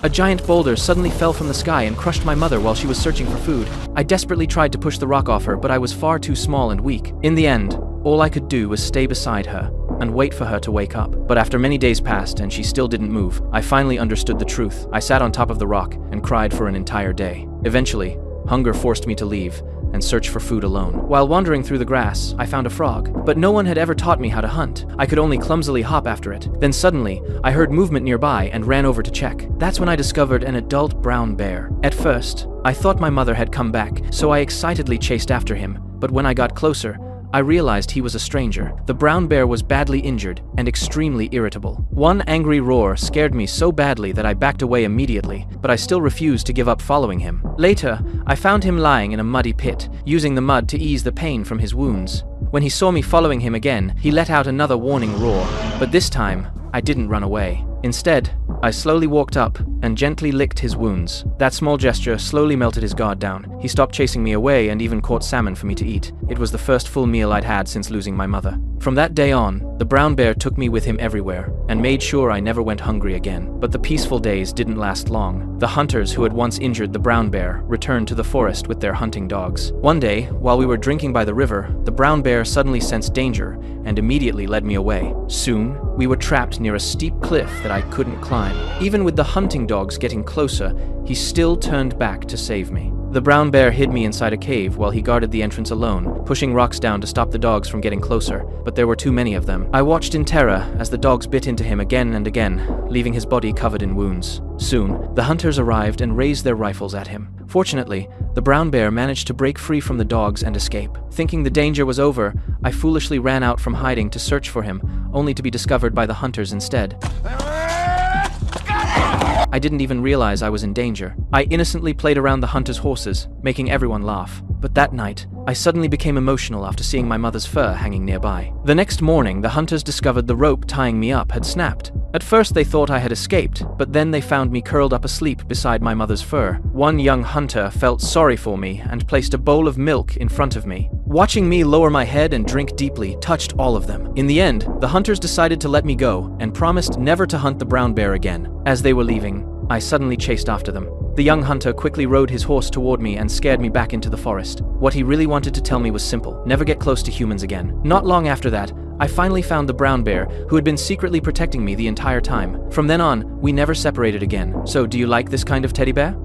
A giant boulder suddenly fell from the sky and crushed my mother while she was searching for food. I desperately tried to push the rock off her, but I was far too small and weak. In the end, all I could do was stay beside her and wait for her to wake up. But after many days passed and she still didn't move, I finally understood the truth. I sat on top of the rock and cried for an entire day. Eventually, hunger forced me to leave and search for food alone. While wandering through the grass, I found a frog, but no one had ever taught me how to hunt. I could only clumsily hop after it. Then suddenly, I heard movement nearby and ran over to check. That's when I discovered an adult brown bear. At first, I thought my mother had come back, so I excitedly chased after him, but when I got closer, I realized he was a stranger. The brown bear was badly injured and extremely irritable. One angry roar scared me so badly that I backed away immediately, but I still refused to give up following him. Later, I found him lying in a muddy pit, using the mud to ease the pain from his wounds. When he saw me following him again, he let out another warning roar, but this time, I didn't run away. Instead, I slowly walked up and gently licked his wounds. That small gesture slowly melted his guard down. He stopped chasing me away and even caught salmon for me to eat. It was the first full meal I'd had since losing my mother. From that day on, the brown bear took me with him everywhere and made sure I never went hungry again. But the peaceful days didn't last long. The hunters who had once injured the brown bear returned to the forest with their hunting dogs. One day, while we were drinking by the river, the brown bear suddenly sensed danger and immediately led me away. Soon, we were trapped near a steep cliff that I couldn't climb. Even with the hunting dogs getting closer, he still turned back to save me. The brown bear hid me inside a cave while he guarded the entrance alone, pushing rocks down to stop the dogs from getting closer, but there were too many of them. I watched in terror as the dogs bit into him again and again, leaving his body covered in wounds. Soon, the hunters arrived and raised their rifles at him. Fortunately, the brown bear managed to break free from the dogs and escape. Thinking the danger was over, I foolishly ran out from hiding to search for him, only to be discovered by the hunters instead. I didn't even realize I was in danger. I innocently played around the hunter's horses, making everyone laugh. But that night, I suddenly became emotional after seeing my mother's fur hanging nearby. The next morning, the hunters discovered the rope tying me up had snapped. At first they thought I had escaped, but then they found me curled up asleep beside my mother's fur. One young hunter felt sorry for me and placed a bowl of milk in front of me. Watching me lower my head and drink deeply touched all of them. In the end, the hunters decided to let me go and promised never to hunt the brown bear again. As they were leaving, I suddenly chased after them. The young hunter quickly rode his horse toward me and scared me back into the forest. What he really wanted to tell me was simple: never get close to humans again. Not long after that, I finally found the brown bear, who had been secretly protecting me the entire time. From then on, we never separated again. So, do you like this kind of teddy bear?